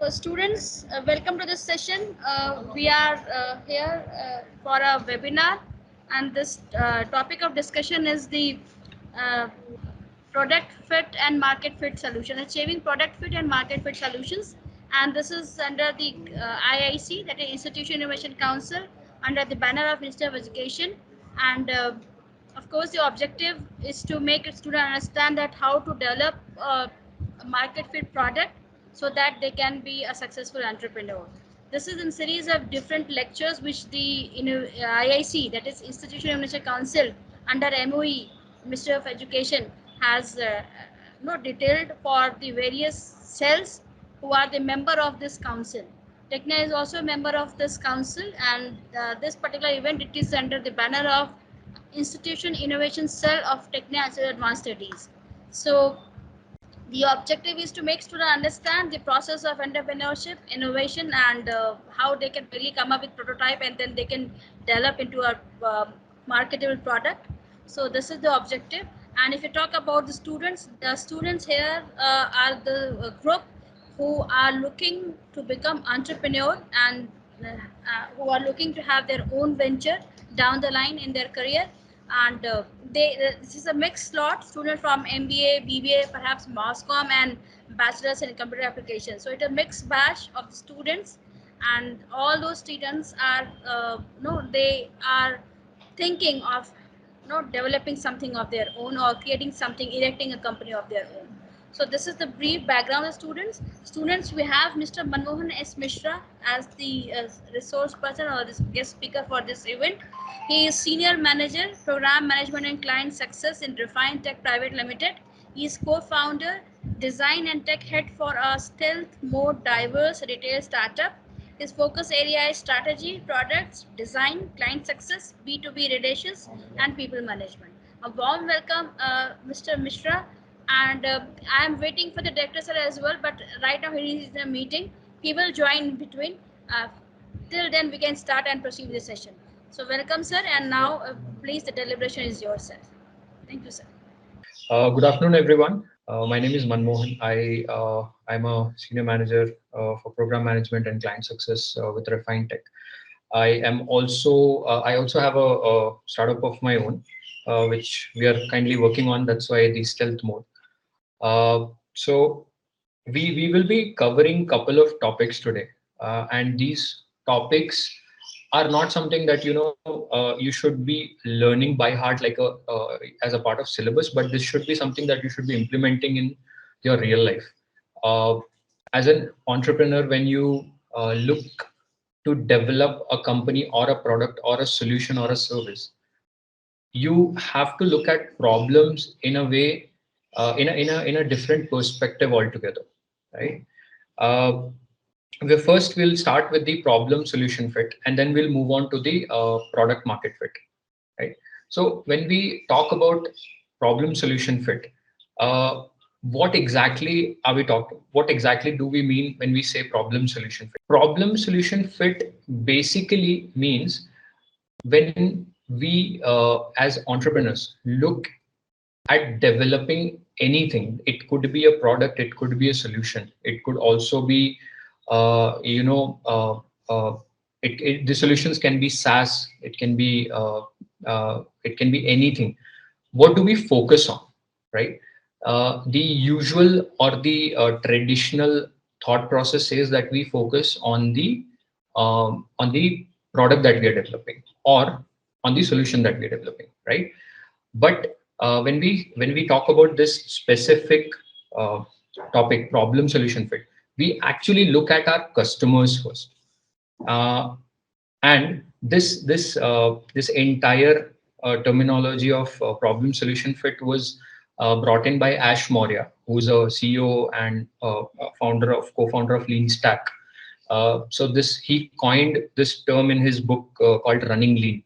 Students, welcome to this session. We are here for a webinar, and this topic of discussion is the uh, product fit and market fit solution, achieving product fit and market fit solutions. And this is under the IIC, that is Institution Innovation Council, under the banner of Ministry of Education. And of course, the objective is to make a student understand that how to develop a market fit product so that they can be a successful entrepreneur. This is in series of different lectures which the IIC, that is Institution Innovation Council, under MOE, Ministry of Education, has detailed for the various cells who are the member of this council. Tecnia is also a member of this council, and this particular event, it is under the banner of Institution Innovation Cell of Tecnia Advanced Studies. So the objective is to make students understand the process of entrepreneurship, innovation, and how they can really come up with prototype and then they can develop into a marketable product. So this is the objective. And if you talk about the students here are the group who are looking to become entrepreneur and who are looking to have their own venture down the line in their career. And this is a mixed slot, student from MBA, BBA, perhaps MassCom, and bachelor's in computer applications. So it's a mixed batch of students, and all those students are they are thinking of developing something of their own or creating something, erecting a company of their own. So this is the brief background of students. Students, we have Mr. Manmohan S. Mishra as the resource person or this guest speaker for this event. He is Senior Manager, Program Management and Client Success in Refine Tech Private Limited. He is co-founder, Design and Tech Head for a stealth mode diverse retail startup. His focus area is strategy, products, design, client success, B2B relations, and people management. A warm welcome, Mr. Mishra. And I am waiting for the director sir as well, but right now he is in a meeting. He will join in between. Till then, we can start and proceed with the session. So welcome, sir. And now, please, the deliberation is yours, sir. Thank you, sir. Good afternoon, everyone. My name is Manmohan. I'm a senior manager for program management and client success with Refine Tech. I also have a startup of my own, which we are kindly working on. That's why the stealth mode. So we will be covering couple of topics today, and these topics are not something that you should be learning by heart like as a part of syllabus, but this should be something that you should be implementing in your real life. Uh, as an entrepreneur, when you look to develop a company or a product or a solution or a service, you have to look at problems in a way, in a different perspective altogether, right? Uh, we'll start with the problem solution fit, and then we'll move on to the product market fit, right? So when we talk about problem solution fit, uh, what exactly are we talking? What exactly do we mean when we say problem solution fit? Problem solution fit basically means when we as entrepreneurs look at developing anything. It could be a product, it could be a solution, it could also be uh, you know uh, uh, the solutions can be SaaS, it can be anything. What do we focus on, right? The usual or the traditional thought process says that we focus on the product that we are developing or on the solution that we are developing, right? But when we talk about this specific uh, topic, problem solution fit, we actually look at our customers first. Uh, and this entire terminology of problem solution fit was brought in by Ash Maurya, who's a CEO and co-founder of Lean Stack. So this he coined this term in his book called Running Lean.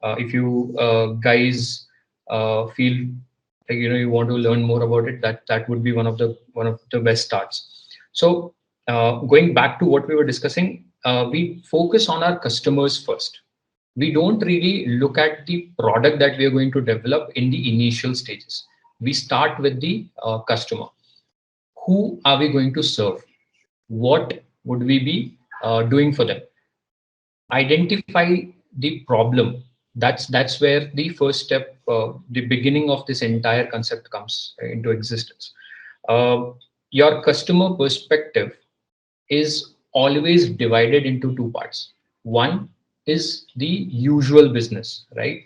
If you guys feel like you want to learn more about it, that would be one of the best starts. So going back to what we were discussing, we focus on our customers first. We don't really look at the product that we are going to develop in the initial stages. We start with the customer. Who are we going to serve? What would we be doing for them? Identify the problem. That's where the first step, the beginning of this entire concept comes into existence. uh, your customer perspective is always divided into two parts. One is the usual business, right?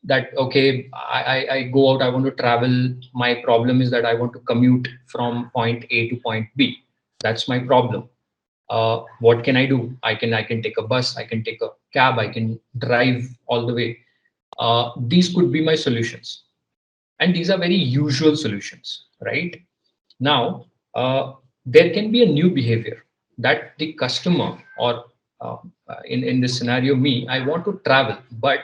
That okay, I go out, I want to travel. My problem is that I want to commute from point A to point B. That's my problem. What can I do? I can take a bus, I can take a cab, I can drive all the way. These could be my solutions, and these are very usual solutions, right? Now, there can be a new behavior that the customer, or uh, in this scenario, me, I want to travel, but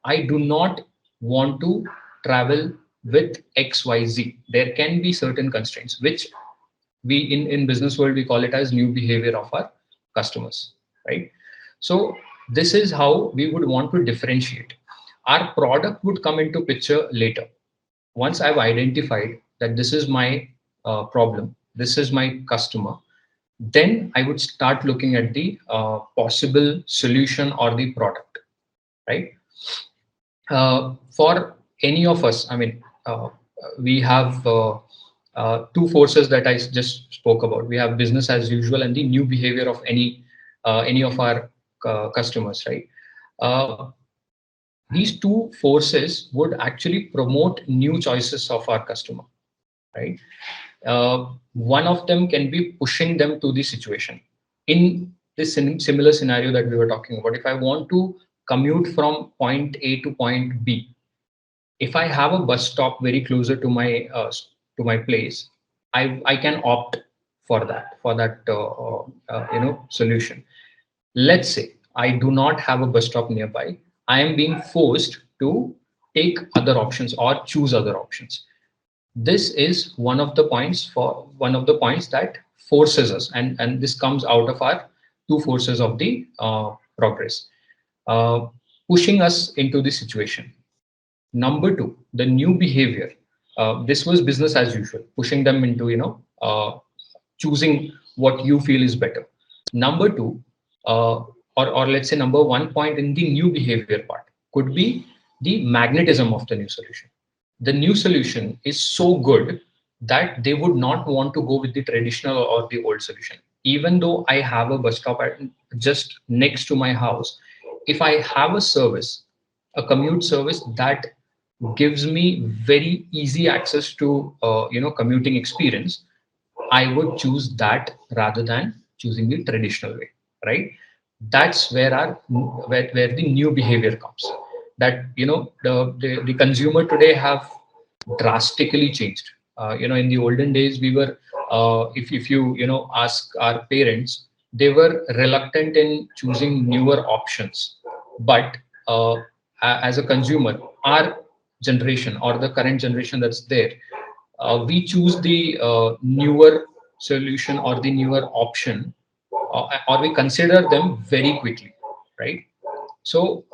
I do not want to travel with XYZ. There can be certain constraints, which we in business world, we call it as new behavior of our customers, right? So this is how we would want to differentiate. Our product would come into picture later. Once I've identified that this is my problem, this is my customer, then I would start looking at the possible solution or the product, right? For any of us, I mean, we have two forces that I just spoke about. We have business as usual and the new behavior of any of our customers, right? Uh, these two forces would actually promote new choices of our customer, right? One of them can be pushing them to the situation. In this similar scenario that we were talking about, if I want to commute from point A to point B, if I have a bus stop very closer to my place, I can opt for that solution. Let's say I do not have a bus stop nearby. I am being forced to take other options or choose other options. This is one of the points that forces us, and this comes out of our two forces of the progress, uh, pushing us into the situation. Number two, the new behavior. This was business as usual, pushing them into choosing what you feel is better. Number two, or let's say number one point in the new behavior part could be the magnetism of the new solution. The new solution is so good that they would not want to go with the traditional or the old solution. Even though I have a bus stop just next to my house, if I have a service, a commute service that gives me very easy access to commuting experience, I would choose that rather than choosing the traditional way, right? That's where the new behavior comes. That the consumer today have drastically changed. In the olden days, we were if you ask our parents, they were reluctant in choosing newer options. But as a consumer, our generation or the current generation that's there, we choose the newer solution or the newer option, or we consider them very quickly, right? So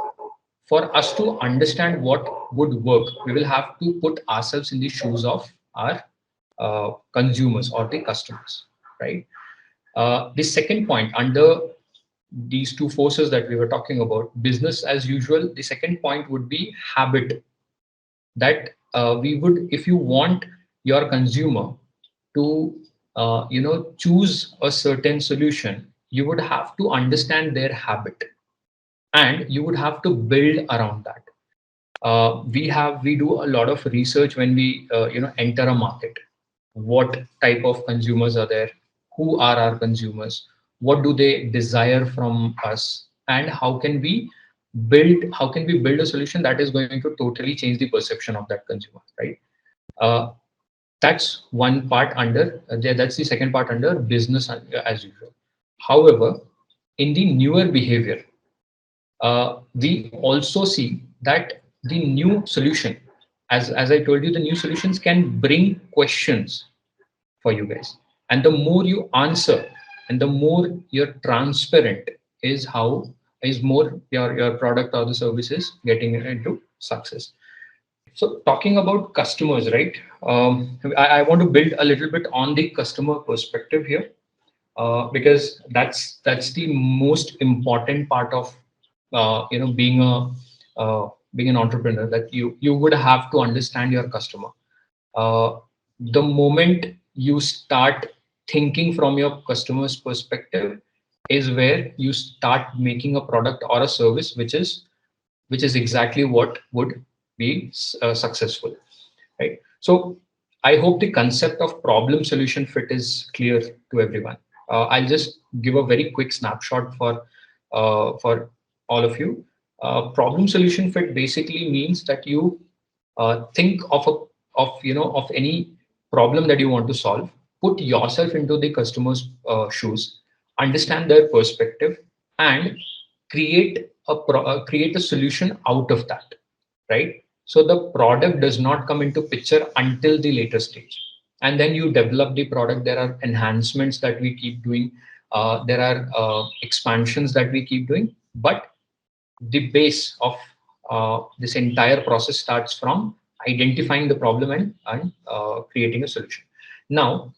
for us to understand what would work, we will have to put ourselves in the shoes of our consumers or the customers, right? The second point under these two forces that we were talking about, business as usual, the second point would be habit. That we would, if you want your consumer to choose a certain solution, you would have to understand their habit, and you would have to build around that. We do a lot of research when we enter a market. What type of consumers are there? Who are our consumers? What do they desire from us? And how can we build a solution that is going to totally change the perception of that consumer, right? uh, that's one part under that's the second part under business as usual. However, in the newer behavior, we also see that the new solution, as I told you, the new solutions can bring questions for you guys, and the more you answer and the more you're transparent is more your product or the service is getting into success. So talking about customers, right? I want to build a little bit on the customer perspective here. because that's the most important part of being a being an entrepreneur, that you would have to understand your customer. uh, the moment you start thinking from your customer's perspective is where you start making a product or a service which is exactly what would be successful, right? So I hope the concept of problem solution fit is clear to everyone. I'll just give a very quick snapshot for all of you. Problem solution fit basically means that you think of any problem that you want to solve, put yourself into the customer's shoes, understand their perspective, and create a solution out of that, right? So the product does not come into picture until the later stage, and then you develop the product. There are enhancements that we keep doing. There are expansions that we keep doing, but the base of this entire process starts from identifying the problem and creating a solution. Now,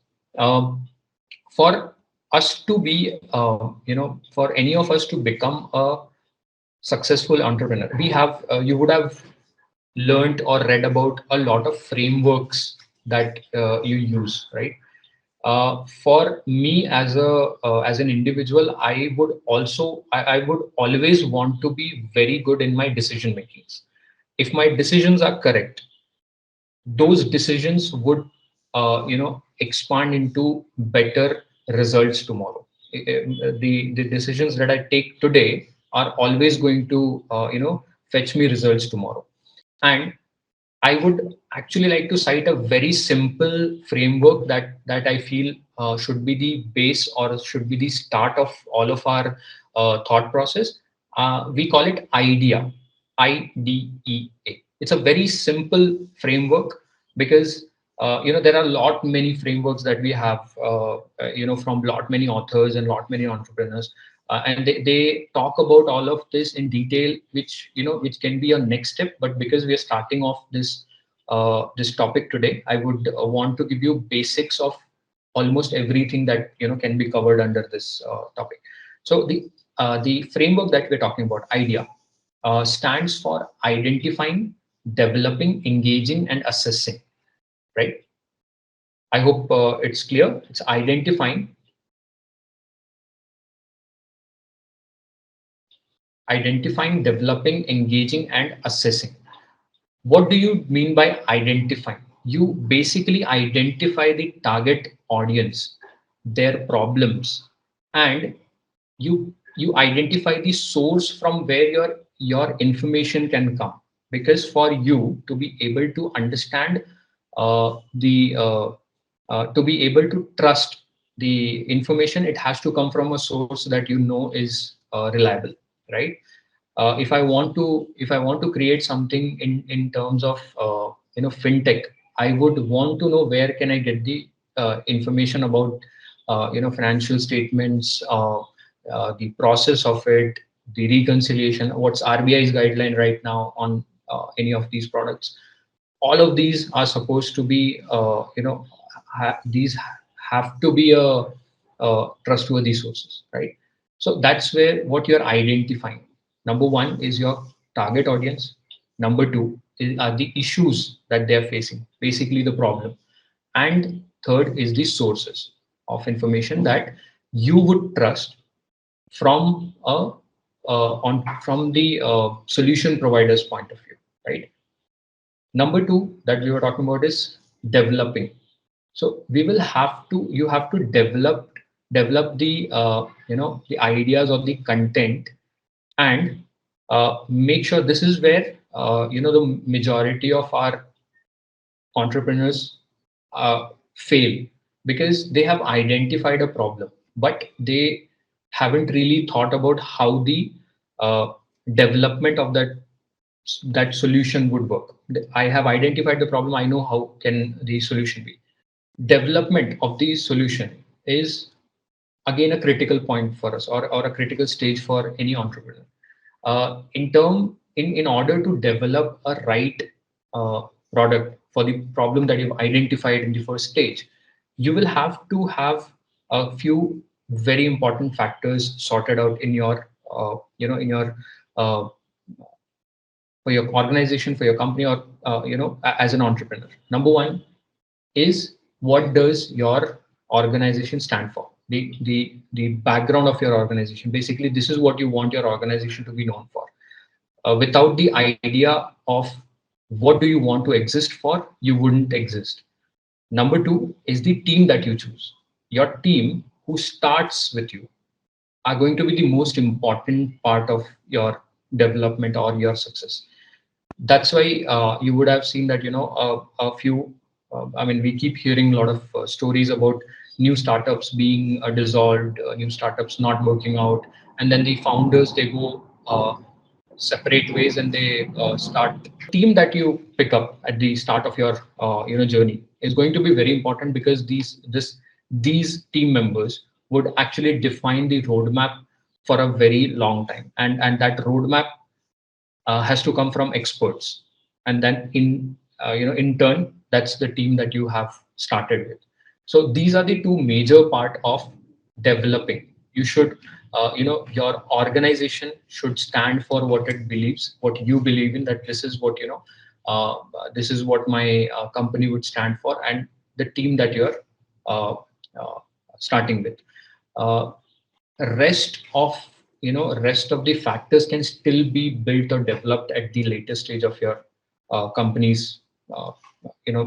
for us to be, for any of us to become a successful entrepreneur, we have you would have learned or read about a lot of frameworks that you use, right? For me as an individual, I would always want to be very good in my decision makings. If my decisions are correct, those decisions would expand into better results tomorrow. The decisions that I take today are always going to fetch me results tomorrow. And I would actually like to cite a very simple framework that I feel should be the base or should be the start of all of our thought process. We call it IDEA, IDEA. It's a very simple framework because there are a lot many frameworks that we have from lot many authors and lot many entrepreneurs, and they talk about all of this in detail, which can be a next step. But because we are starting off this topic today, I would want to give you basics of almost everything that can be covered under this topic. So the framework that we're talking about, IDEA, stands for identifying, developing, engaging, and assessing. Right? I hope it's clear. It's identifying, developing, engaging, and assessing. What do you mean by identifying? You basically identify the target audience, their problems, and you identify the source from where your information can come. Because for you to be able to understand the to be able to trust the information, it has to come from a source that is reliable, right? If I want to create something in terms of fintech, I would want to know where can I get the information about financial statements, the process of it, the reconciliation, what's RBI's guideline right now on any of these products. All of these are supposed to be these have to be a trustworthy sources, right? So that's where what you're identifying. Number one is your target audience. Number two are the issues that they're facing, basically the problem. And third is the sources of information that you would trust from from the solution provider's point of view, right? Number two that we were talking about is developing. So we will have to you have to develop the the ideas or the content, and make sure. This is where the majority of our entrepreneurs fail, because they have identified a problem, but they haven't really thought about how the uh, development of that solution would work. I have identified the problem. I know how can the solution be. Development of the solution is again a critical point for us, or a critical stage for any entrepreneur. In order to develop a right uh, product for the problem that you've identified in the first stage, you will have to have a few very important factors sorted out in your in your uh, for your organization, for your company, or as an entrepreneur. Number one is, what does your organization stand for? The background of your organization. Basically, this is what you want your organization to be known for. Without the idea of what do you want to exist for, you wouldn't exist. Number two is the team that you choose. Your team who starts with you are going to be the most important part of your development or your success. That's why you would have seen that a few I mean, we keep hearing a lot of stories about new startups being dissolved, new startups not working out, and then the founders, they go separate ways, and they start. Team that you pick up at the start of your journey is going to be very important, because these team members would actually define the roadmap for a very long time, and that roadmap has to come from experts, and then in turn, that's the team that you have started with. So these are the two major part of developing. You should your organization should stand for what it believes, what you believe in, that this is what uh, this is what my company would stand for, and the team that you're uh, uh, starting with. uh, rest of the factors can still be built or developed at the later stage of your company's uh,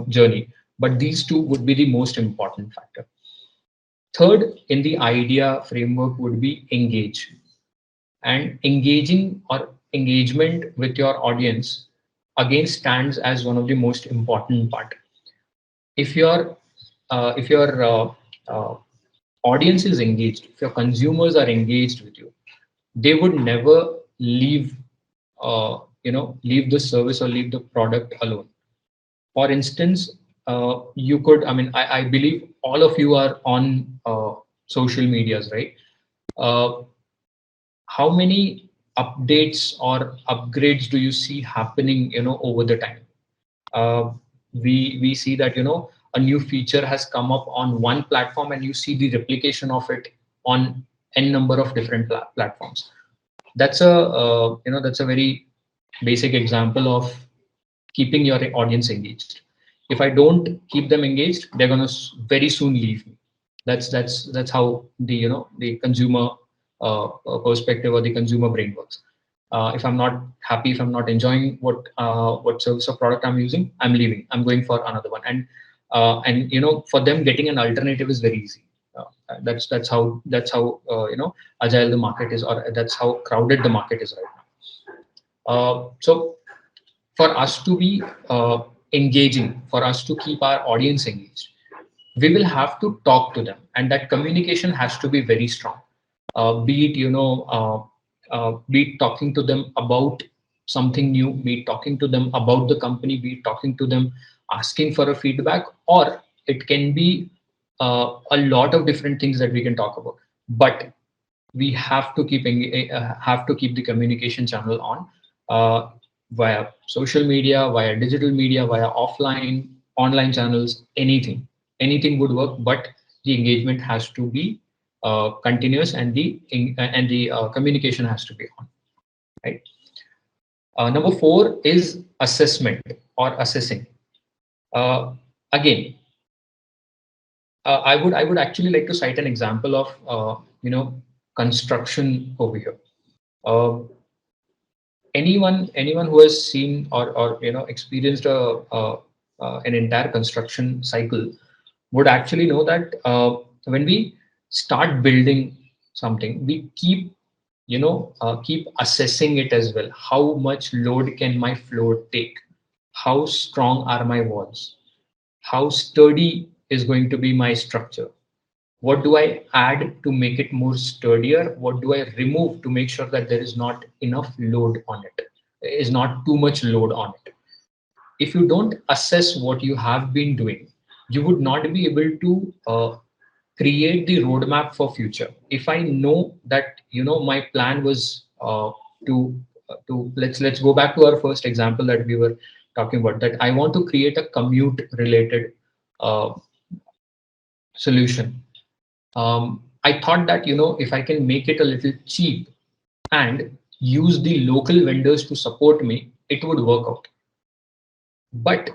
journey, but these two would be the most important factor. Third in the idea framework would be engage. And engaging or engagement with your audience again stands as one of the most important part. If your audience is engaged, if your consumers are engaged with you, they would never leave leave the service or leave the product alone. For instance, you could, I mean, I believe all of you are on social medias, right? uh, how many updates or upgrades do you see happening over the time? uh, we see that a new feature has come up on one platform, and you see the replication of it on n number of different platforms. That's a that's a very basic example of keeping your audience engaged. If I don't keep them engaged, they're going to very soon leave me. That's how the the consumer perspective or the consumer brain works. If I'm not happy, if I'm not enjoying what service or product I'm using, I'm leaving, I'm going for another one. And for them, getting an alternative is very easy. That's how agile the market is, or that's how crowded the market is right now. So for us to be engaging, for us to keep our audience engaged, we will have to talk to them, and that communication has to be very strong. Be it be it talking to them about something new, be it talking to them about the company, be it talking to them asking for a feedback, or it can be a lot of different things that we can talk about. But we have to keep the communication channel on, uh, via social media, via digital media, via offline online channels. Anything would work, but the engagement has to be continuous, and the communication has to be on, right? Number four is assessment or assessing. Uh, again I would actually like to cite an example of construction over here. uh, anyone who has seen or experienced an entire construction cycle would actually know that when we start building something, we keep assessing it as well. How much load can my floor take? How strong are my walls? How sturdy is going to be my structure? What do I add to make it more sturdier? What do I remove to make sure that there is not enough load on it, is not too much load on it? If you don't assess what you have been doing, you would not be able to create the roadmap for future. If I know that my plan was to let's go back to our first example that we were talking about, that I want to create a commute related uh, solution. I thought that, if I can make it a little cheap and use the local vendors to support me, it would work out. But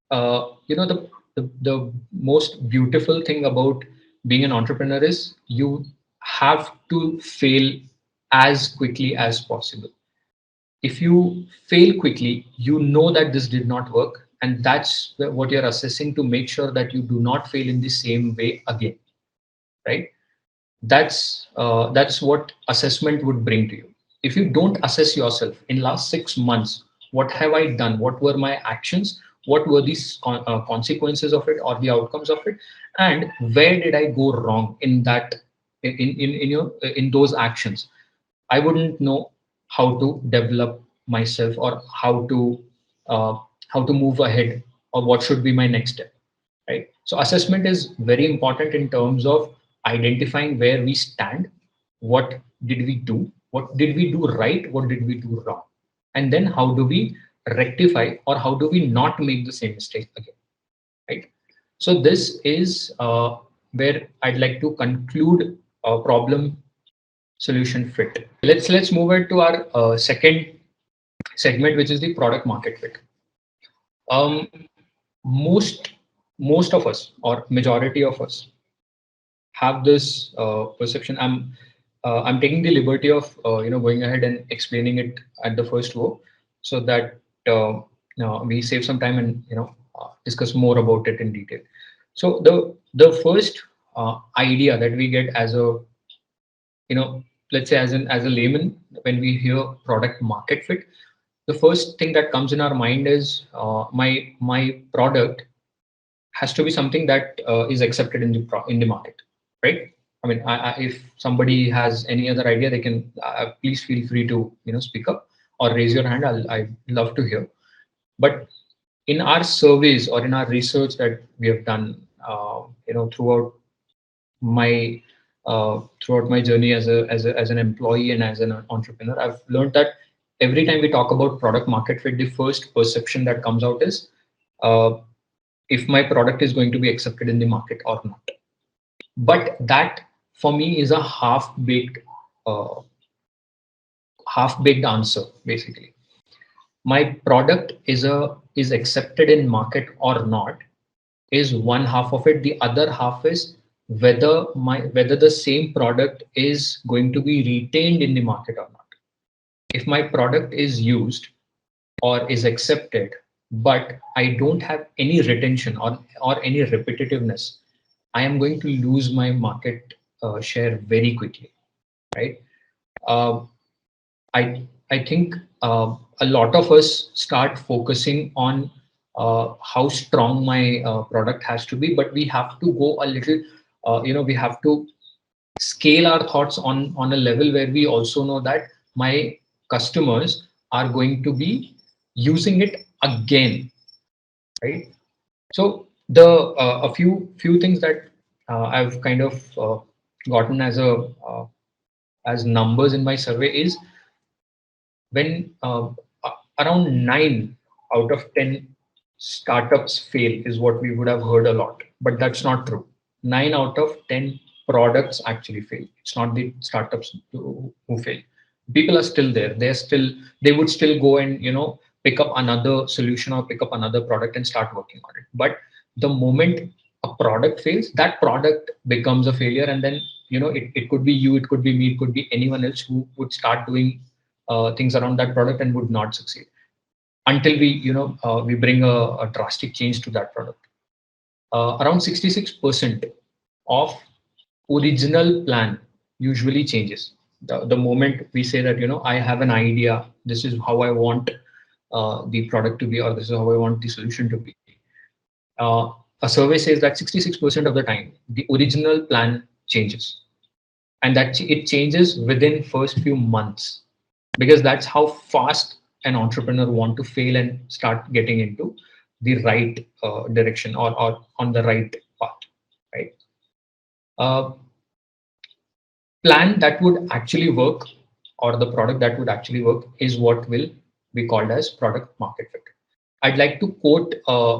the most beautiful thing about being an entrepreneur is you have to fail as quickly as possible. If you fail quickly, you know that this did not work, and that's what you're assessing to make sure that you do not fail in the same way again, right? That's what assessment would bring to you. If you don't assess yourself in last 6 months, what have I done, what were my actions, what were these consequences of it or the outcomes of it, and where did I go wrong in that, in those actions, I wouldn't know how to develop myself, or uh, how to move ahead, or what should be my next step, right? So assessment is very important in terms of identifying where we stand, what did we do, what did we do right, what did we do wrong, and then how do we rectify, or how do we not make the same mistake again, right? So this is where I'd like to conclude problem solution fit. Let's move on to our second segment, which is the product market fit. Um, most most of us, or majority of us, have this perception. I'm taking the liberty of going ahead and explaining it at the first go, so that we save some time and discuss more about it in detail. So the first idea that we get as a, let's say, as a layman, when we hear product market fit, the first thing that comes in our mind is my product has to be something that is accepted in the in the market, right? I mean, if somebody has any other idea, they can please feel free to speak up or raise your hand. I'd love to hear. But in our surveys or in our research that we have done, throughout my journey as an employee and as an entrepreneur, I've learned that every time we talk about product market fit, the first perception that comes out is uh, if my product is going to be accepted in the market or not. But that, for me, is a uh, half baked answer. Basically, my product is accepted in market or not is one half of it. The other half is whether the same product is going to be retained in the market or not. If my product is used or is accepted, but I don't have any retention or any repetitiveness, I am going to lose my market share very quickly, right? Uh, I think a lot of us start focusing on how strong my product has to be, but we have to go a little, we have to scale our thoughts on a level where we also know that my customers are going to be using it again, right? So the a few things that I've kind of gotten as a as numbers in my survey is when around 9 out of 10 startups fail is what we would have heard a lot, but that's not true. 9 out of 10 products actually fail. It's not the startups who fail. People are still there. They would still go and pick up another solution or pick up another product and start working on it. But the moment a product fails, that product becomes a failure, and then it could be you, it could be me, it could be anyone else who would start doing things around that product and would not succeed until we bring a drastic change to that product. Around 66% of original plan usually changes the moment we say that I have an idea, this is how I want the product to be, or this is how I want the solution to be. A survey says that 66% of the time the original plan changes, and that it changes within first few months, because that's how fast an entrepreneur want to fail and start getting into the right direction, or on the right path, right? uh, Plan that would actually work, or the product that would actually work, is what will be called as product market fit. I'd like to quote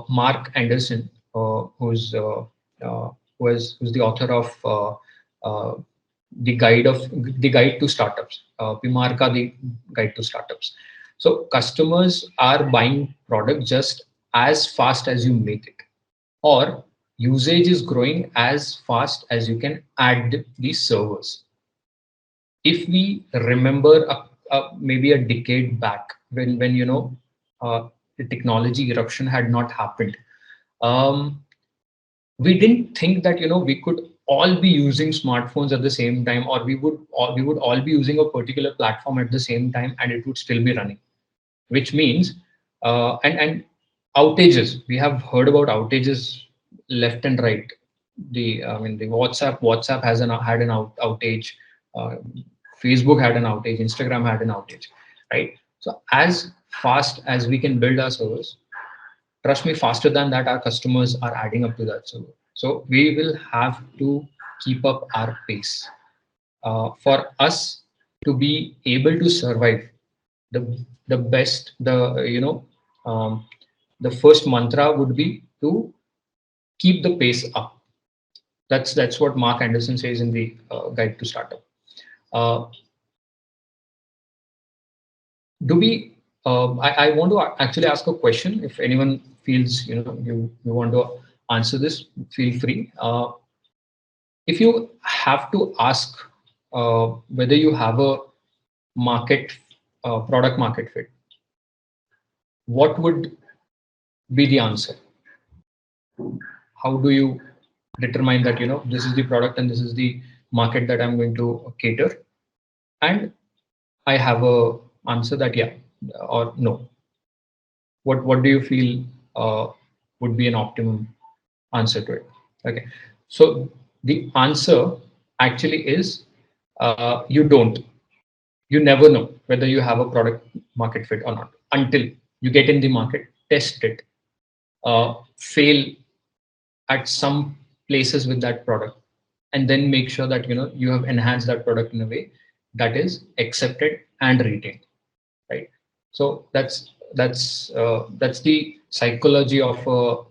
Mark Anderson, who's the author of the guide to startups, Pimarka, the guide to startups. So customers are buying product just as fast as you make it, or usage is growing as fast as you can add these servers. If we remember maybe a decade back, when the technology eruption had not happened, um, we didn't think that we could all be using smartphones at the same time, or we would all be using a particular platform at the same time, and it would still be running. Which means and outages, we have heard about outages left and right. The WhatsApp has had an outage. uh, Facebook had an outage, Instagram had an outage, right? So as fast as we can build our servers, trust me, faster than that our customers are adding up to that server. So we will have to keep up our pace for us to be able to survive. The best, um, the first mantra would be to keep the pace up. That's what Mark Anderson says in the guide to startup. uh, do we I want to actually ask a question. If anyone feels you want to answer this, feel free. If you have to ask whether you have a market product market fit, what would be the answer? How do you determine that this is the product and this is the market that I'm going to cater? And I have a answer that yeah or no. What do you feel would be an optimum answer to it? Okay, so the answer actually is you don't. You never know whether you have a product market fit or not until you get in the market, test it, fail at some places with that product, and then make sure that you have enhanced that product in a way that is accepted and retained, right? So that's the psychology of a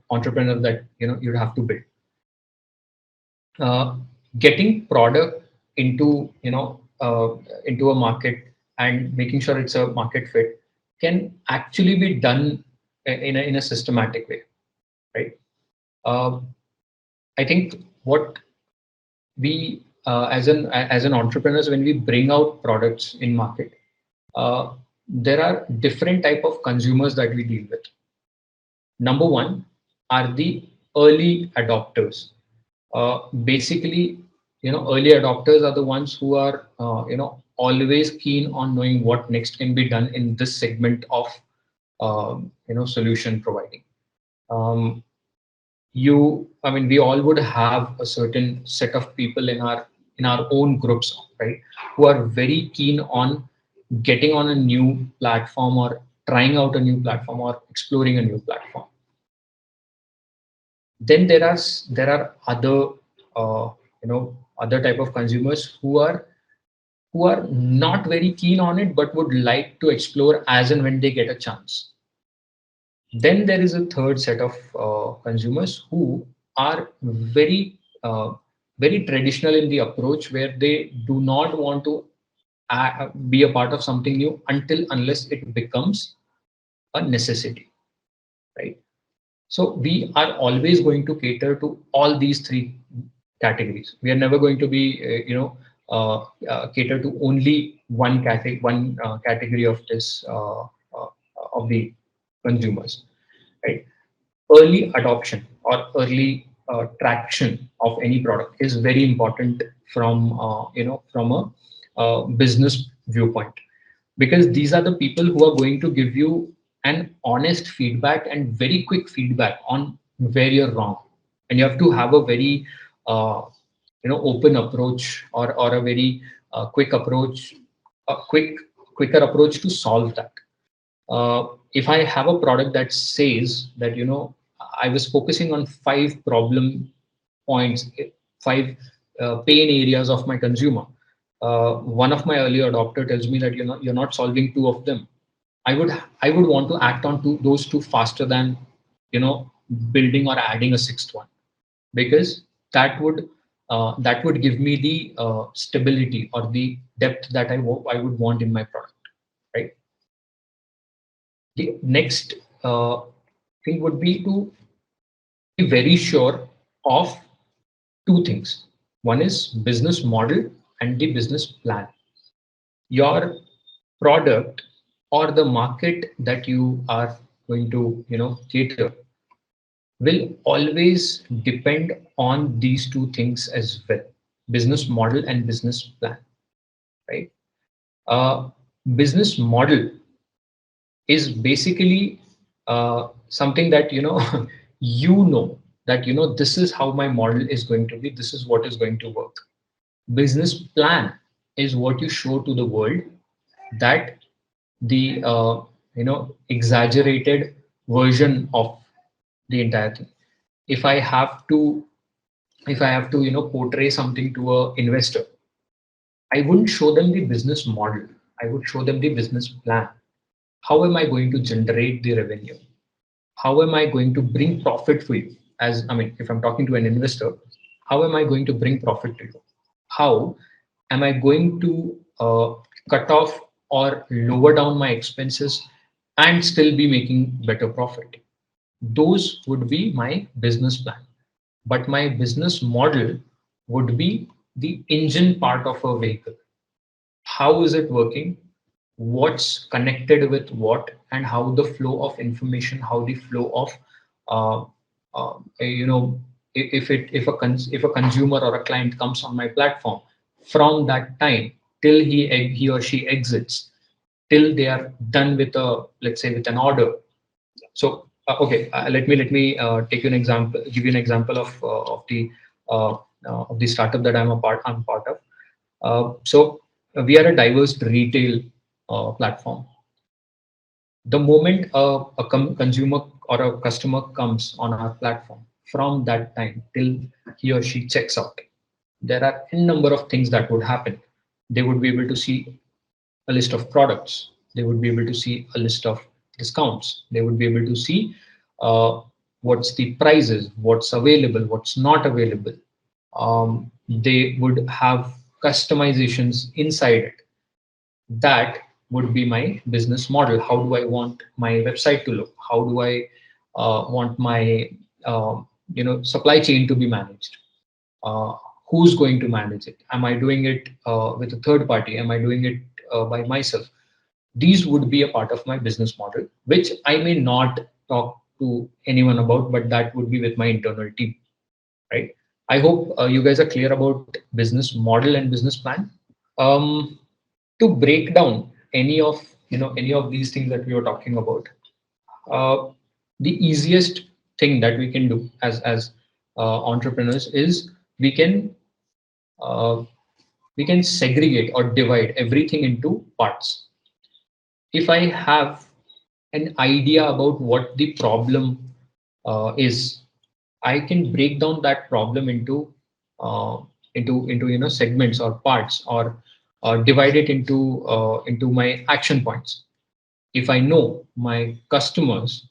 entrepreneur that you have to build. uh, Getting product into into a market and making sure it's a market fit can actually be done in a systematic way, right? uh, I think what we as an entrepreneurs, when we bring out products in market, uh, there are different type of consumers that we deal with. Number one are the early adopters. Basically, early adopters are the ones who are always keen on knowing what next can be done in this segment of solution providing. um, we all would have a certain set of people in our own groups, right, who are very keen on getting on a new platform, or trying out a new platform, or exploring a new platform. Then there are other other type of consumers who are not very keen on it but would like to explore as and when they get a chance. Then there is a third set of consumers who are very traditional in the approach, where they do not want to be a part of something new until unless it becomes a necessity, right? So we are always going to cater to all these three categories. We are never going to be cater to only one category of this of the consumers, right? Early adoption or early traction of any product is very important from from a business viewpoint, because these are the people who are going to give you an honest feedback and very quick feedback on where you're wrong. And you have to have a very uh, open approach, or a very quick approach, a quicker approach to solve that. If I have a product that says that I was focusing on five problem points, five pain areas of my consumer. One of my early adopter tells me that you're not solving two of them. I would want to act on those two faster than building or adding a sixth one, because that would that would give me the stability or the depth that I would want in my product, right? The next thing would be to be very sure of two things. One is business model and the business plan. Your product or the market that you are going to, cater will always depend on these two things as well: business model and business plan, right? uh, Business model is basically something that you know that this is how my model is going to be, this is what is going to work. Business plan is what you show to the world, that the exaggerated version of the entire thing. if i have to if I have to portray something to a investor, I wouldn't show them the business model, I would show them the business plan. How am I going to generate the revenue? How am I going to bring profit for you? As I mean, if I'm talking to an investor, how am I going to bring profit to you? How am I going to cut off or lower down my expenses and still be making better profit? Those would be my business plan. But my business model would be the engine part of a vehicle. How is it working? What's connected with what, and how the flow of information, how the flow of uh, if a consumer or a client comes on my platform, from that time till he or she exits, till they are done with a, let's say, with an order. So okay, let me take you an example, give you an example uh, of the startup that I'm part of. So we are a diverse retail platform. The moment consumer or a customer comes on our platform, from that time till he or she checks out, there are a number of things that would happen. They would be able to see a list of products. They would be able to see a list of discounts. They would be able to see uh, what's the prices, what's available, what's not available. They would have customizations inside it. That would be my business model. How do I want my website to look? How do I want my supply chain to be managed? uh, who's going to manage it? Am I doing it with a third party? Am I doing it by myself? These would be a part of my business model, which I may not talk to anyone about, but that would be with my internal team, right? I hope you guys are clear about business model and business plan. um, to break down any of these things that we were talking about, uh, the easiest thing that we can do as entrepreneurs is we can uh, we can segregate or divide everything into parts. If I have an idea about what the problem is, I can break down that problem uh, into segments or parts, or divide it into my action points. If I know my customers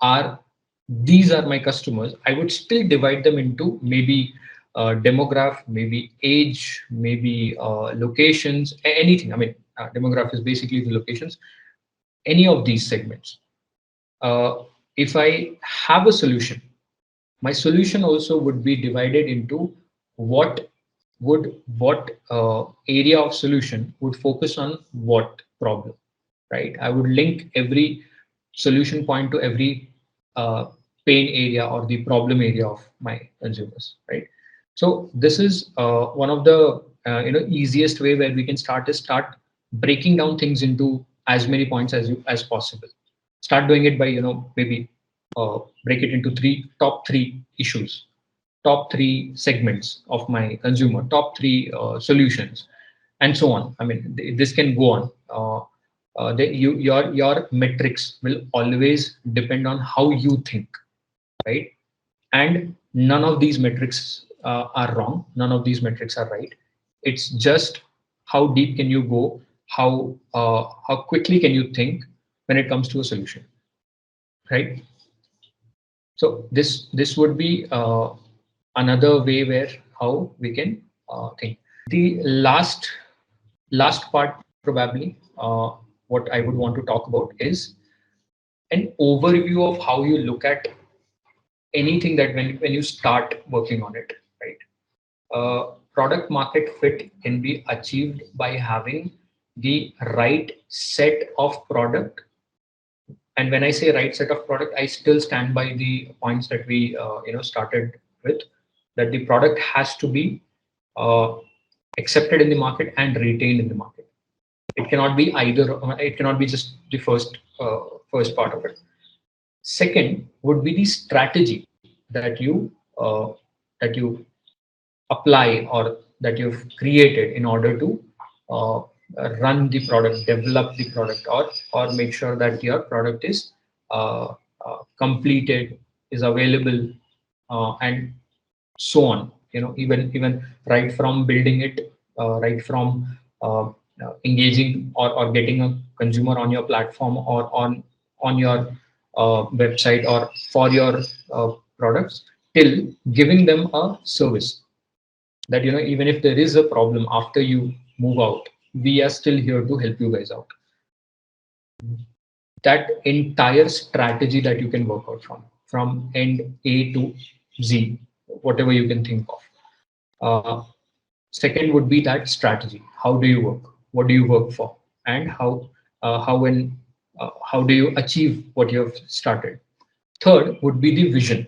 are these are my customers, I would still divide them into maybe demograph, maybe age, maybe locations, anything. I mean, demograph is basically the locations, any of these segments. uh, if I have a solution, my solution also would be divided into what area of solution would focus on what problem, right? I would link every solution point to every uh, pain area or the problem area of my consumers, right? So this is one of the easiest way where we can start breaking down things into as many points as possible. Start doing it by maybe break it into top three issues, top three segments of my consumer, top three solutions, and so on. I mean, this can go on. Your metrics will always depend on how you think, right? And none of these metrics are wrong. None of these metrics are right. It's just how deep can you go, how quickly can you think when it comes to a solution, right? So this would be another way where how we can think. The last part probably, what I would want to talk about is an overview of how you look at anything that when you start working on it, right? Product market fit can be achieved by having the right set of product. And when I say right set of product, I still stand by the points that we started with, that the product has to be uh, accepted in the market and retained in the market. It cannot be either. It cannot be just the first part of it. Second would be the strategy uh, that you apply or that you've created in order to uh, run the product, develop the product, or make sure that your product is completed, is available, and so on. Even right from building it, right from engaging or getting a consumer on your platform or on your website or for your products, till giving them a service, that even if there is a problem after you move out, we are still here to help you guys out. That entire strategy that you can work out from end A to Z, whatever you can think of. Second would be that strategy. How do you work? What do you work for? And how do you achieve what you have started? Third would be the vision.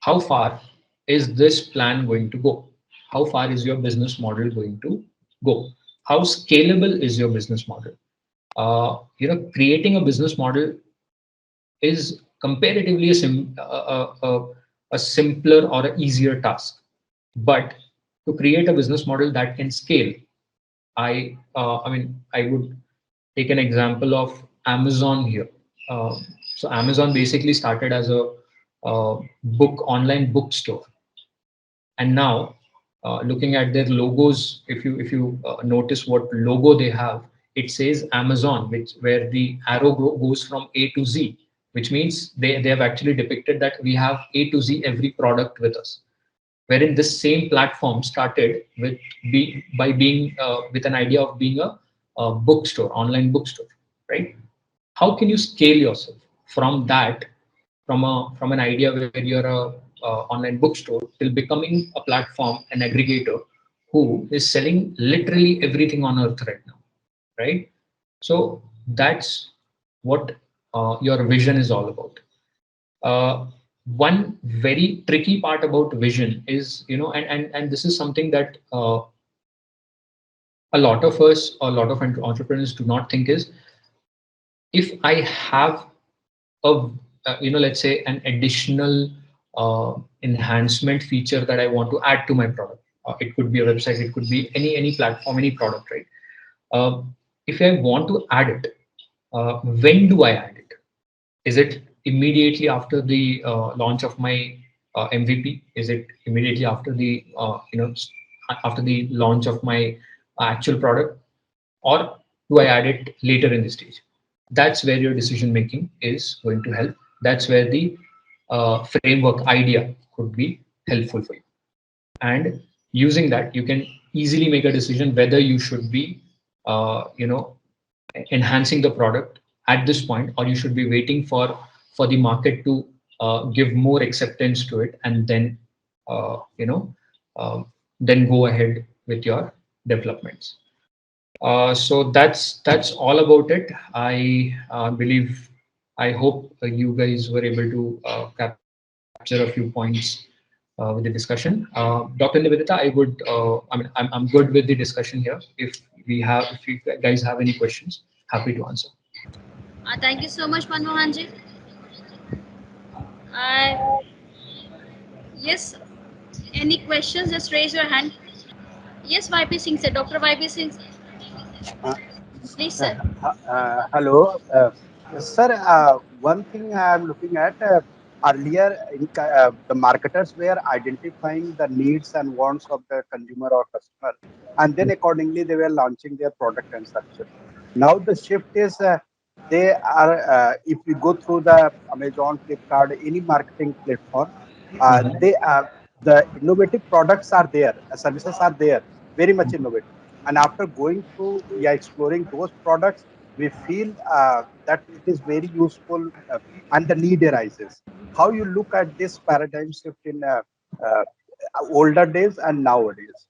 How far is this plan going to go? How far is your business model going to go? How scalable is your business model? Creating a business model is comparatively a simpler or a easier task. But to create a business model that can scale, I would take an example of Amazon here. So Amazon basically started as a online bookstore, and now looking at their logos, if you notice what logo they have, it says Amazon, which where the arrow goes from A to Z, which means they have actually depicted that we have A to Z every product with us. Wherein this same platform started by being with an idea of being a bookstore, online bookstore, right? How can you scale yourself from that, from an idea where you're a online bookstore, till becoming a platform, an aggregator who is selling literally everything on earth right now, right? So that's what your vision is all about. uh, One very tricky part about vision is, and this is something that a lot of us, a lot of entrepreneurs do not think, is if I have a let's say an additional enhancement feature that I want to add to my product. It could be a website, it could be any platform, any product, right? uh, if I want to add it, when do I add it? Is it immediately after the launch of my MVP? Is it immediately after the after the launch of my actual product, or do I add it later in the stage? That's where your decision making is going to help. That's where the framework idea could be helpful for you. And using that, you can easily make a decision whether you should be, enhancing the product at this point, or you should be waiting for the market to give more acceptance to it, and then uh, you know um, then go ahead with your developments. So that's all about it. I believe, I hope you guys were able to capture a few points with the discussion. Dr. Nivedita, I'm good with the discussion here. If you guys have any questions, happy to answer. Thank you so much, Manmohanji. I Yes, any questions? Just raise your hand. Yes, YP Singh sir, Dr. YP Singh, Uh, please sir. Hello, sir. One thing I am looking at, earlier, the marketers were identifying the needs and wants of the consumer or customer, and then accordingly they were launching their product and such. Now the shift is, they are. If we go through the Amazon, Flipkart, any marketing platform, Mhm. they the innovative products are there, services are there, very much innovative. And after going through, yeah, exploring those products, we feel that it is very useful, and the need arises. How you look at this paradigm shift in uh, older days and nowadays?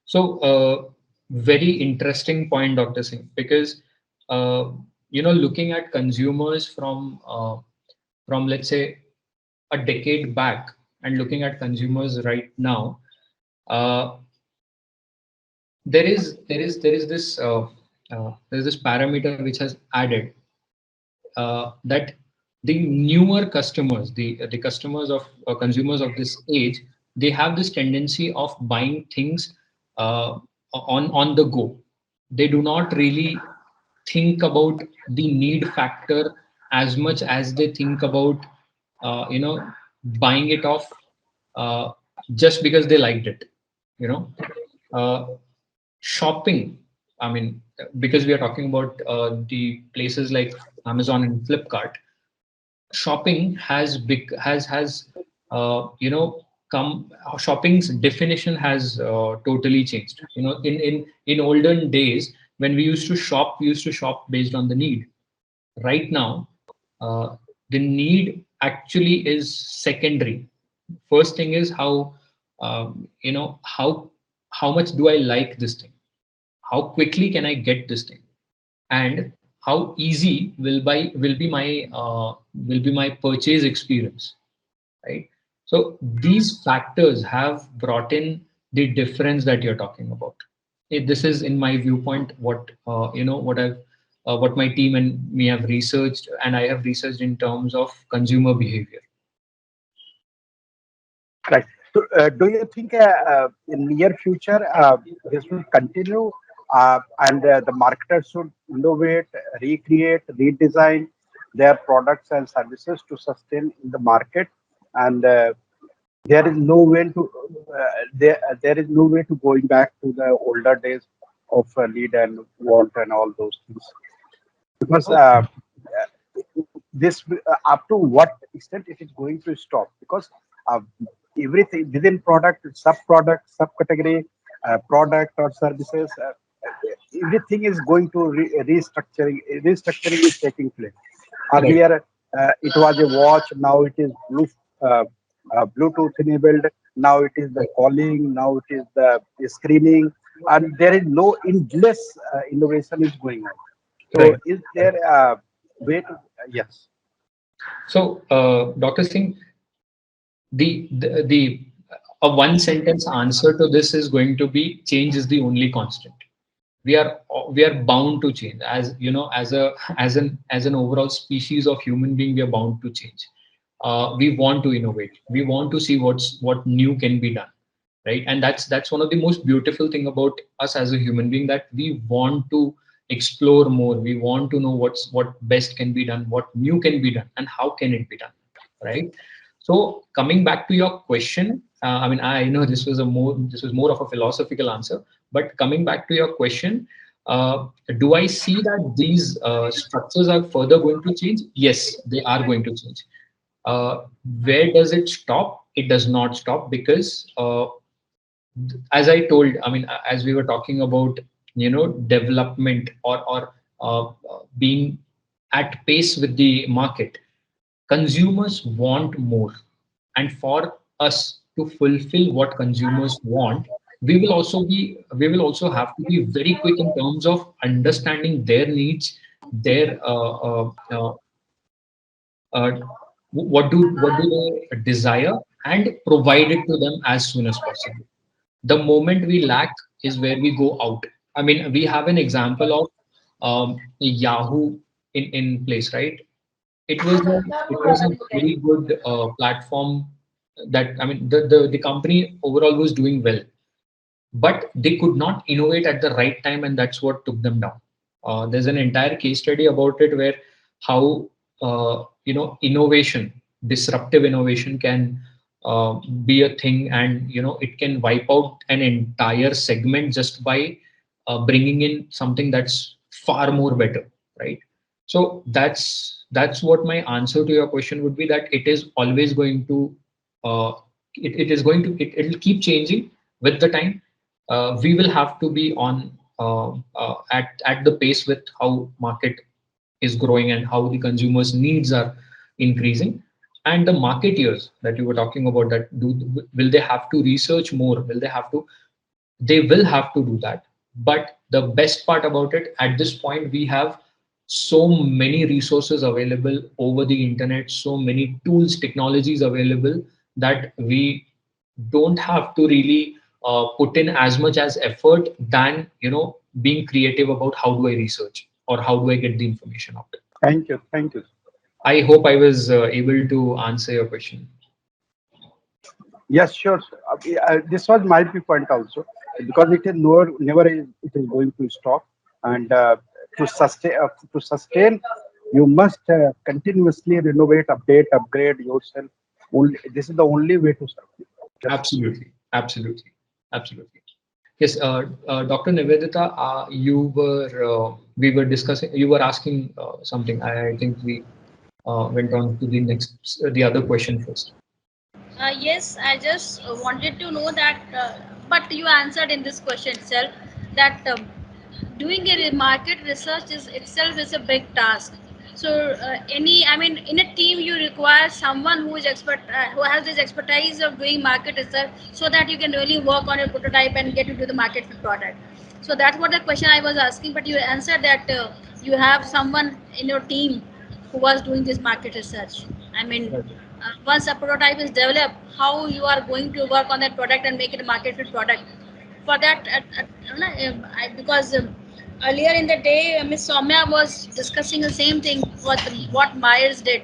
So, very interesting point, Dr. Singh, because uh, looking at consumers from let's say a decade back and looking at consumers right now, uh, there is this parameter which has added that the newer customers, the customers of consumers of this age, they have this tendency of buying things on the go. They do not really think about the need factor as much as they think about buying it off uh, just because they liked it. You know, uh, shopping. I mean, because we are talking about the places like Amazon and Flipkart, shopping has big has come. Shopping's definition has totally changed. In olden days, when we used to shop based on the need. Right now, uh, the need actually is secondary. First thing is how much do I like this thing, how quickly can I get this thing, and how easy will be my purchase experience, right? So these factors have brought in the difference that you're talking about. This is, in my viewpoint, what my team and me have researched, and I have researched in terms of consumer behavior. Right. So, do you think in near future this will continue, and the marketers should innovate, recreate, redesign their products and services to sustain in the market, and there is no way to there is no way to going back to the older days of need and want and all those things, because this up to what extent it is going to stop, because uh, everything within product, sub product, subcategory, product or services, everything is going to restructuring is taking place. Right. Earlier it was a watch, now it is uh, Bluetooth enabled, now it is the Right. calling, now it is the screening, and there is no endless innovation is going on. So Right. is there a way to, yes. So, Dr. Singh, the a one sentence answer to this is going to be: change is the only constant. We are bound to change, as you know, as an overall species of human being. We are bound to change. We want to innovate, we want to see what new can be done, right? And that's one of the most beautiful thing about us as a human being, that we want to explore more. We want to know what best can be done, what new can be done, and how can it be done, right? So coming back to your question, I mean, I know this was more of a philosophical answer, but coming back to your question, do I see that these structures are further going to change? Yes, they are going to change. uh, where does it stop? It does not stop, because as I told, I mean, as we were talking about, development, or being at pace with the market, consumers want more. And for us to fulfill what consumers want, we will also have to be very quick in terms of understanding their needs, their uh, what do they desire, and provide it to them as soon as possible. The moment we lack is where we go out. I mean, we have an example of Yahoo in place, right? It was a very good platform. That, I mean, the company overall was doing well, but they could not innovate at the right time, and that's what took them down. There's an entire case study about it, where how innovation, disruptive innovation, can be a thing, and it can wipe out an entire segment just by bringing in something that's far more better, right? So that's what my answer to your question would be, that it is always going to uh, it is going to it'll keep changing with the time. We will have to be on at the pace with how market is growing and how the consumers needs are increasing. And the marketeers that you were talking about, that will they have to research more, will they have to, they will have to do that. But the best part about it, at this point we have so many resources available over the internet, so many tools, technologies available, that we don't have to really put in as much as effort than being creative about how do I research or how do I get the information out. Thank you. Thank you. I hope I was able to answer your question. Yes, sure, sir. This was my point also, because it is never it is going to stop, and to sustain, you must continuously renovate, update, upgrade yourself. Only this is the only way to survive. Yes. Absolutely, absolutely, absolutely. Yes, Dr. Nivedita, we were discussing, you were asking something. I think we went on to the the other question first. Yes, I just wanted to know that, but you answered in this question itself that doing a market research is itself is a big task. So, I mean, in a team, you require someone who is expert, who has this expertise of doing market research, so that you can really work on your prototype and get into the market fit product. So that's what the question I was asking. But you answered that you have someone in your team who was doing this market research. I mean, Right. once a prototype is developed, how you are going to work on that product and make it a market fit product. For that, because earlier in the day, Ms. Soumya was discussing the same thing what Myers did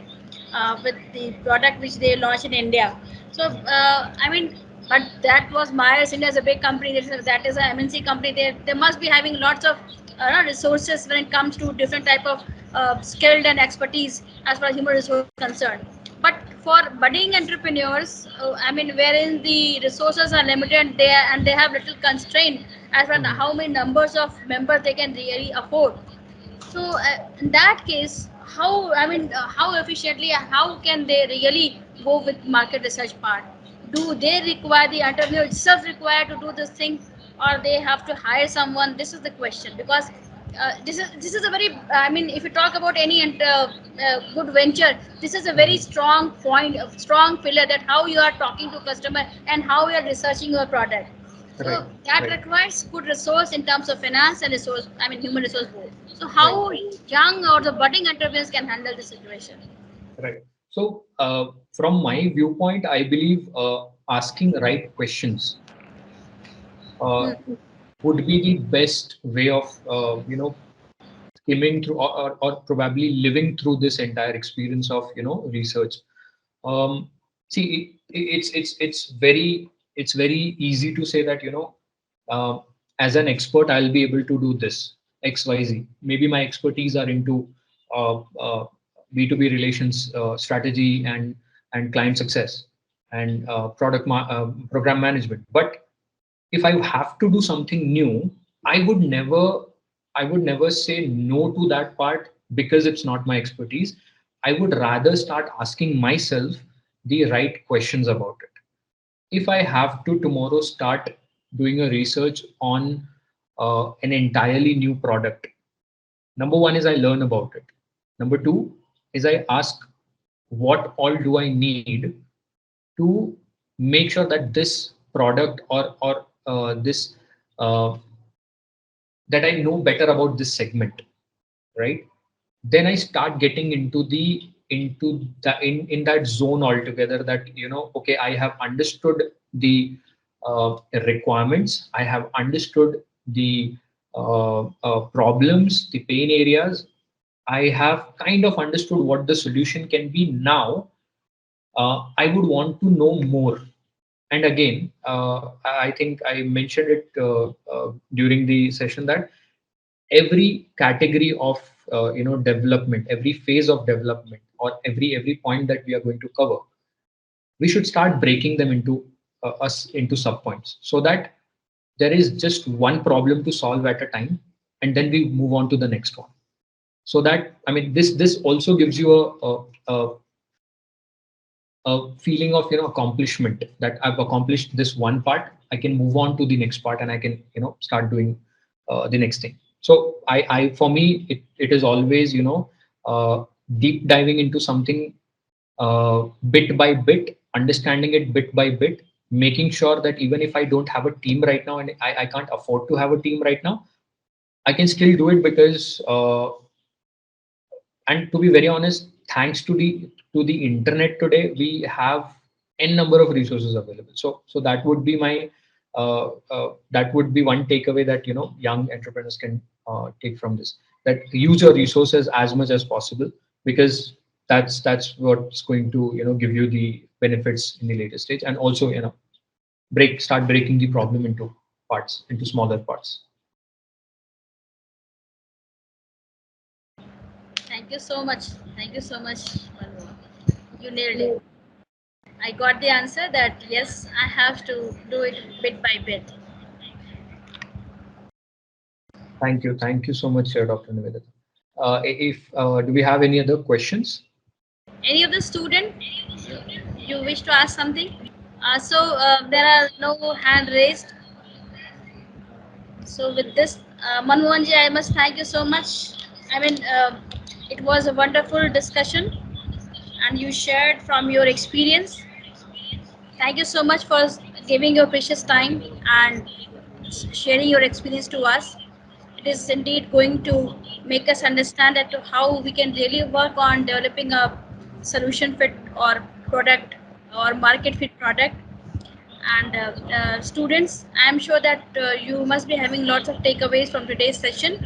with the product which they launched in India. So I mean, but that was Myers. India is a big company. That is a MNC company. They must be having lots of resources when it comes to different type of skilled and expertise as far as human resource is concerned. But for budding entrepreneurs, I mean, wherein the resources are limited, they have little constraint as far as Mhm. how many numbers of members they can really afford. So in that case, how, I mean, how efficiently, how can they really go with market research part? Do they require the entrepreneur itself required to do this thing, or they have to hire someone? This is the question, because this is a very, I mean, if you talk about any good venture, this is a very Mhm. strong point, a strong pillar, that how you are talking to customer and how you are researching your product. Right, So that right, requires good resource in terms of finance and resource, I mean, human resource both. So right, how young or the budding entrepreneurs can handle this situation? right. So, from my viewpoint, I believe asking the right questions uh, Hmm. would be the best way of skimming through, or probably living through this entire experience of research. um, See, it's very easy to say that uh, as an expert I'll be able to do this XYZ. Maybe my expertise are into B2B relations, strategy, and client success, and program management. But if I have to do something new, I would never I would never say no to that part because it's not my expertise. I would rather start asking myself the right questions about it. If I have to tomorrow start doing a research on an entirely new product, number one is I learn about it. Number two is I ask what all do I need to make sure that this product or this uh, that I know better about this segment, right? Then I start getting in that zone altogether, that okay, I have understood the requirements, I have understood the problems, the pain areas, I have kind of understood what the solution can be. Now I would want to know more. And again, I think I mentioned it during the session, that every category of development, every phase of development, or every point that we are going to cover, we should start breaking them into us into subpoints, so that there is just one problem to solve at a time, and then we move on to the next one. So that, I mean, this also gives you a a feeling of accomplishment, that I've accomplished this one part. I can move on to the next part, and I can start doing the next thing. So I for me, it is always deep diving into something bit by bit, understanding it bit by bit, making sure that even if I don't have a team right now, and I can't afford to have a team right now, I can still do it because and to be very honest, thanks to the internet today, we have n number of resources available. So that would be my that would be one takeaway that young entrepreneurs can take from this, that use your resources as much as possible, because that's what's going to give you the benefits in the later stage, and also start breaking the problem into parts, into smaller parts. Thank you so much. Thank you so much, Manu. You nailed it. I got the answer that yes, I have to do it bit by bit. Thank you so much, Dr. Nivedita. If Do we have any other questions? Any of the student you wish to ask something? There are no hand raised. So with this, Manmohanji, I must thank you so much. I mean, it was a wonderful discussion, and you shared from your experience. Thank you so much for giving your precious time and sharing your experience to us. It is indeed going to make us understand that how we can really work on developing a solution fit or product or market fit product. And students, I'm sure that you must be having lots of takeaways from today's session.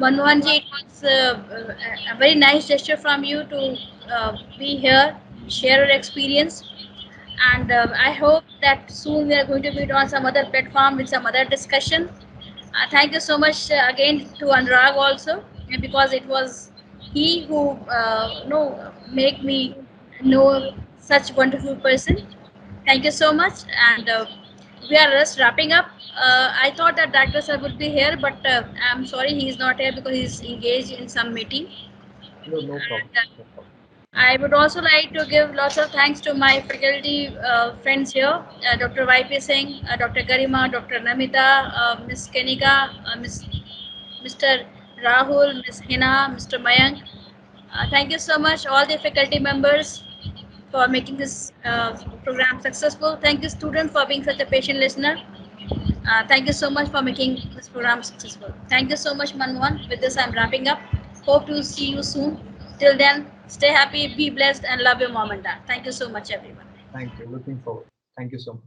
Manmohanji, it was a very nice gesture from you to be here, share your experience, and I hope that soon we are going to meet on some other platform with some other discussion. Thank you so much again to Anurag also, because it was he who make me know such wonderful person. Thank you so much, and we are just wrapping up. I thought that Dr. Sir would be here, but I'm sorry he is not here because he's engaged in some meeting. No, no problem. And, No problem. I would also like to give lots of thanks to my faculty friends here, Dr. Y.P. Singh, Dr. Garima, Dr. Namita, Ms. Kenika, Mr. Rahul, Ms. Hina, Mr. Mayank. Thank you so much, all the faculty members, for making this program successful. Thank you, student, for being such a patient listener. Thank you so much for making this program successful. Thank you so much, Manmohan. With this, I'm wrapping up. Hope to see you soon. Till then, stay happy, be blessed, and love your mom and dad. Thank you so much, everyone. Thank you. Looking forward. Thank you so much.